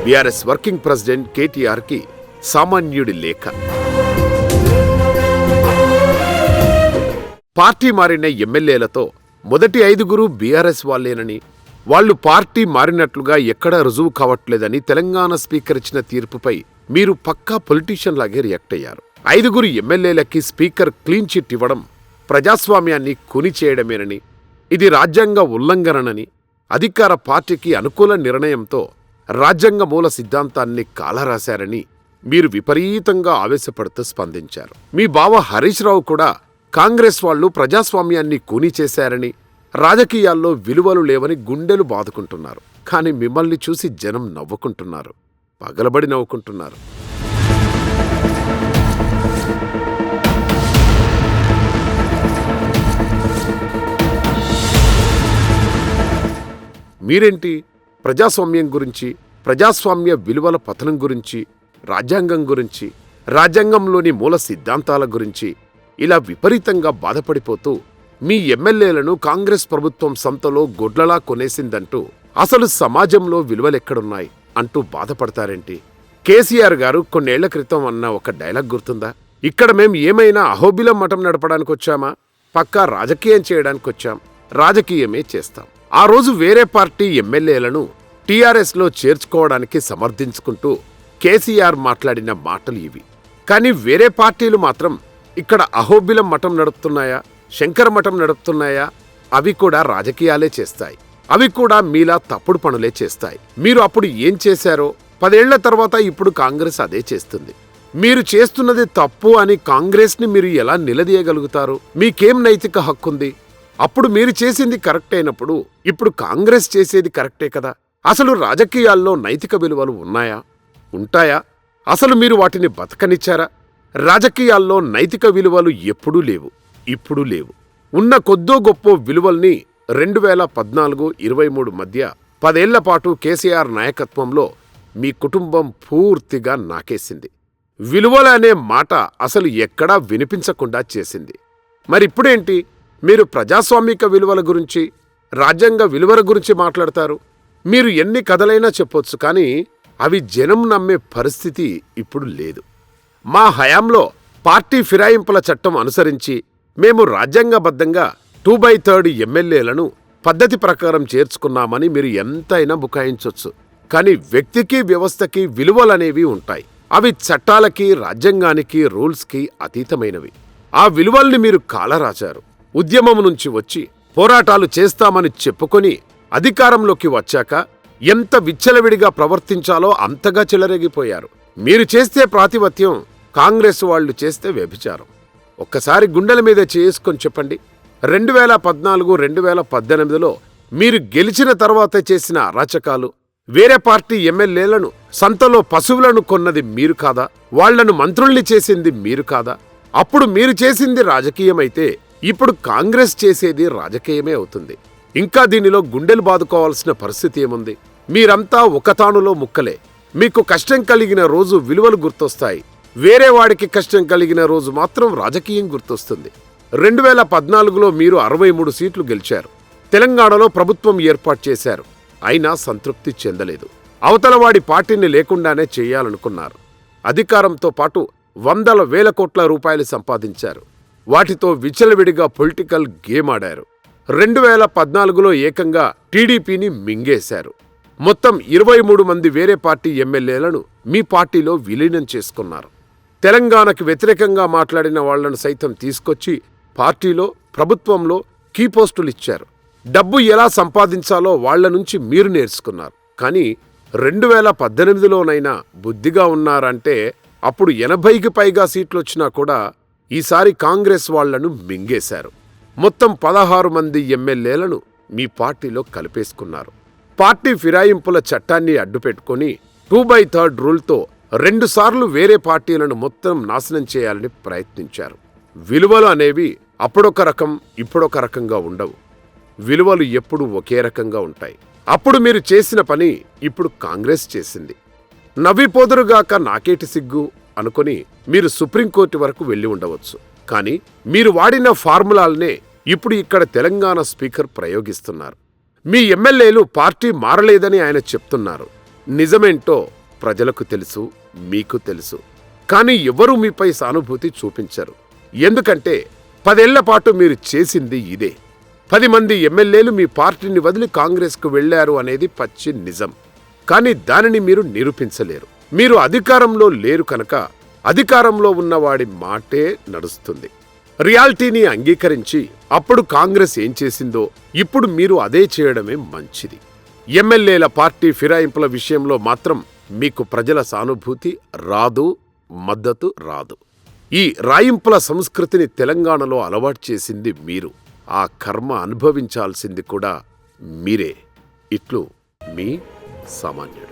BRS working president కేటీఆర్కి సామాన్యుడి లేఖ. Party మారిన ఎమ్మెల్యేలతో మొదటి 5 బీఆర్ఎస్ వాళ్లేనని, వాళ్లు పార్టీ మారినట్లుగా ఎక్కడా రుజువు కావట్లేదని తెలంగాణ స్పీకర్ ఇచ్చిన తీర్పుపై మీరు పక్కా పొలిటీషియన్ లాగే రియాక్ట్ అయ్యారు. 5 ఎమ్మెల్యేలకి స్పీకర్ క్లీన్ చిట్ ఇవ్వడం ప్రజాస్వామ్యాన్ని కూని చేయడమేనని, ఇది రాజ్యాంగ ఉల్లంఘనని, అధికార పార్టీకి అనుకూల నిర్ణయంతో రాజ్యాంగ మూల సిద్ధాంతాన్ని కాలరాశారని మీరు విపరీతంగా ఆవేశపడుతూ స్పందించారు. మీ బావ హరీష్ రావు కూడా కాంగ్రెస్ వాళ్లు ప్రజాస్వామ్యాన్ని కూని చేశారని, రాజకీయాల్లో విలువలు లేవని గుండెలు బాదుకుంటున్నారు. కానీ మిమ్మల్ని చూసి జనం నవ్వుకుంటున్నారు, పగలబడి నవ్వుకుంటున్నారు. మీరేంటి ప్రజాస్వామ్యం గురించి, ప్రజాస్వామ్య విలువల పతనం గురించి, రాజ్యాంగం గురించి, రాజ్యాంగంలోని మూల సిద్ధాంతాల గురించి ఇలా విపరీతంగా బాధపడిపోతూ మీ ఎమ్మెల్యేలను కాంగ్రెస్ ప్రభుత్వం సంతలో గొడ్లలా కొనేసిందంటూ అసలు సమాజంలో విలువలెక్కడున్నాయి అంటూ బాధపడతారేంటి? కేసీఆర్ గారు కొన్నేళ్ల క్రితం అన్న ఒక డైలాగ్ గుర్తుందా? ఇక్కడ మేం ఏమైనా అహోబిలం మఠం నడపడానికొచ్చామా? పక్కా రాజకీయం చేయడానికొచ్చాం, రాజకీయమే చేస్తాం. ఆ రోజు వేరే పార్టీ ఎమ్మెల్యేలను టీఆర్ఎస్లో చేర్చుకోవడానికి సమర్థించుకుంటూ కేసీఆర్ మాట్లాడిన మాటలు ఇవి. కానీ వేరే పార్టీలు మాత్రం ఇక్కడ అహోబిలం మఠం నడుపుతున్నాయా, శంకర మఠం నడుపుతున్నాయా? అవి కూడా రాజకీయాలే చేస్తాయి, అవి కూడా మీలా తప్పుడు పనులే చేస్తాయి. మీరు అప్పుడు ఏం చేశారో 10 ఏళ్ల తర్వాత ఇప్పుడు కాంగ్రెస్ అదే చేస్తుంది. మీరు చేస్తున్నది తప్పు అని కాంగ్రెస్ని మీరు ఎలా నిలదీయగలుగుతారు? మీకేం నైతిక హక్కుంది? అప్పుడు మీరు చేసింది కరెక్ట్ అయినప్పుడు ఇప్పుడు కాంగ్రెస్ చేసేది కరెక్టే కదా. అసలు రాజకీయాల్లో నైతిక విలువలు ఉన్నాయా, ఉంటాయా? అసలు మీరు వాటిని బతకనిచ్చారా? రాజకీయాల్లో నైతిక విలువలు ఎప్పుడూ లేవు, ఇప్పుడు లేవు. ఉన్న కొద్దో గొప్పో విలువల్ని 2014-23 మధ్య 10 ఏళ్ల పాటు కేసీఆర్ నాయకత్వంలో మీ కుటుంబం పూర్తిగా నాకేసింది. విలువలు అనే మాట అసలు ఎక్కడా వినిపించకుండా చేసింది. మరిప్పుడేంటి? మీరు ప్రజాస్వామిక విలువల గురించి, రాజ్యాంగ విలువల గురించి మాట్లాడతారు. మీరు ఎన్ని కథలైనా చెప్పొచ్చు, కానీ అవి జనం నమ్మే పరిస్థితి ఇప్పుడు లేదు. మా హయాంలో పార్టీ ఫిరాయింపుల చట్టం అనుసరించి మేము రాజ్యాంగబద్ధంగా 2/3 ఎమ్మెల్యేలను పద్ధతి ప్రకారం చేర్చుకున్నామని మీరు ఎంతైనా బుకాయించొచ్చు. కానీ వ్యక్తికి, వ్యవస్థకి విలువలనేవి ఉంటాయి. అవి చట్టాలకి, రాజ్యాంగానికి, రూల్స్కి అతీతమైనవి. ఆ విలువల్ని మీరు కాలరాచారు. ఉద్యమం నుంచి వచ్చి పోరాటాలు చేస్తామని చెప్పుకొని అధికారంలోకి వచ్చాక ఎంత విచ్చలవిడిగా ప్రవర్తించాలో అంతగా చెలరేగిపోయారు. మీరు చేస్తే ప్రాతిపత్యం, కాంగ్రెస్ వాళ్లు చేస్తే వ్యభిచారం. ఒక్కసారి గుండెల మీద చేసుకొని చెప్పండి. 2014-2018లో మీరు గెలిచిన తర్వాత చేసిన అరాచకాలు, వేరే పార్టీ ఎమ్మెల్యేలను సంతలో పశువులను కొన్నది మీరు కాదా? వాళ్లను మంత్రుల్ని చేసింది మీరు కాదా? అప్పుడు మీరు చేసింది రాజకీయమైతే ఇప్పుడు కాంగ్రెస్ చేసేది రాజకీయమే అవుతుంది. ఇంకా దీనిలో గుండెలు బాదుకోవాల్సిన పరిస్థితి ఏముంది? మీరంతా ఒకతానులో ముక్కలే. మీకు కష్టం కలిగిన రోజు విలువలు గుర్తొస్తాయి, వేరే వాడికి కష్టం కలిగిన రోజు మాత్రం రాజకీయం గుర్తొస్తుంది. 2014లో మీరు 63 సీట్లు గెలిచారు. తెలంగాణలో ప్రభుత్వం ఏర్పాటు చేశారు. అయినా సంతృప్తి చెందలేదు. అవతలవాడి పార్టీని లేకుండానే చేయాలనుకున్నారు. అధికారంతో పాటు వందల వేల కోట్ల రూపాయలు సంపాదించారు. వాటితో విచ్చలవిడిగా పొలిటికల్ గేమ్ ఆడారు. 2014లో ఏకంగా టీడీపీని మింగేశారు. మొత్తం 23 మంది వేరే పార్టీ ఎమ్మెల్యేలను మీ పార్టీలో విలీనం చేసుకున్నారు. తెలంగాణకు వ్యతిరేకంగా మాట్లాడిన వాళ్లను సైతం తీసుకొచ్చి పార్టీలో, ప్రభుత్వంలో కీ పోస్టులు ఇచ్చారు. డబ్బు ఎలా సంపాదించాలో వాళ్ల నుంచి మీరు నేర్చుకున్నారు. కానీ 2018లోనైనా బుద్ధిగా ఉన్నారంటే అప్పుడు 80కి పైగా సీట్లొచ్చినా కూడా ఈసారి కాంగ్రెస్ వాళ్లను మింగేశారు. మొత్తం 16 మంది ఎమ్మెల్యేలను మీ పార్టీలో కలిపేసుకున్నారు. పార్టీ ఫిరాయింపుల చట్టాన్ని అడ్డుపెట్టుకుని 2/3 రూల్తో 2 సార్లు వేరే పార్టీలను మొత్తం నాశనం చేయాలని ప్రయత్నించారు. విలువలు అనేవి అప్పుడొక రకం, ఇప్పుడొక రకంగా ఉండవు. విలువలు ఎప్పుడూ ఒకే రకంగా ఉంటాయి. అప్పుడు మీరు చేసిన పని ఇప్పుడు కాంగ్రెస్ చేసింది. నవ్విపోదురుగాక నాకేటి సిగ్గు అనుకుని మీరు సుప్రీంకోర్టు వరకు వెళ్ళి ఉండవచ్చు. కానీ మీరు వాడిన ఫార్ములాలనే ఇప్పుడు ఇక్కడ తెలంగాణ స్పీకర్ ప్రయోగిస్తున్నారు. మీ ఎమ్మెల్యేలు పార్టీ మారలేదని ఆయన చెప్తున్నారు. నిజమేంటో ప్రజలకు తెలుసు, మీకు తెలుసు. కానీ ఎవరూ మీపై సానుభూతి చూపించరు. ఎందుకంటే 10 ఏళ్ల పాటు మీరు చేసింది ఇదే. 10 మంది ఎమ్మెల్యేలు మీ పార్టీని వదిలి కాంగ్రెస్కు వెళ్లారు అనేది పచ్చి నిజం. కానీ దానిని మీరు నిరూపించలేరు. మీరు అధికారంలో లేరు కనుక అధికారంలో ఉన్నవాడి మాటే నడుస్తుంది. రియాలిటీని అంగీకరించి అప్పుడు కాంగ్రెస్ ఏం చేసిందో ఇప్పుడు మీరు అదే చేయడమే మంచిది. ఎమ్మెల్యేల పార్టీ ఫిరాయింపుల విషయంలో మాత్రం మీకు ప్రజల సానుభూతి రాదు, మద్దతు రాదు. ఈ రాయింపుల సంస్కృతిని తెలంగాణలో అలవాటు చేసింది మీరు. ఆ కర్మ అనుభవించాల్సింది కూడా మీరే. ఇట్లు మీ సామాన్యుడు.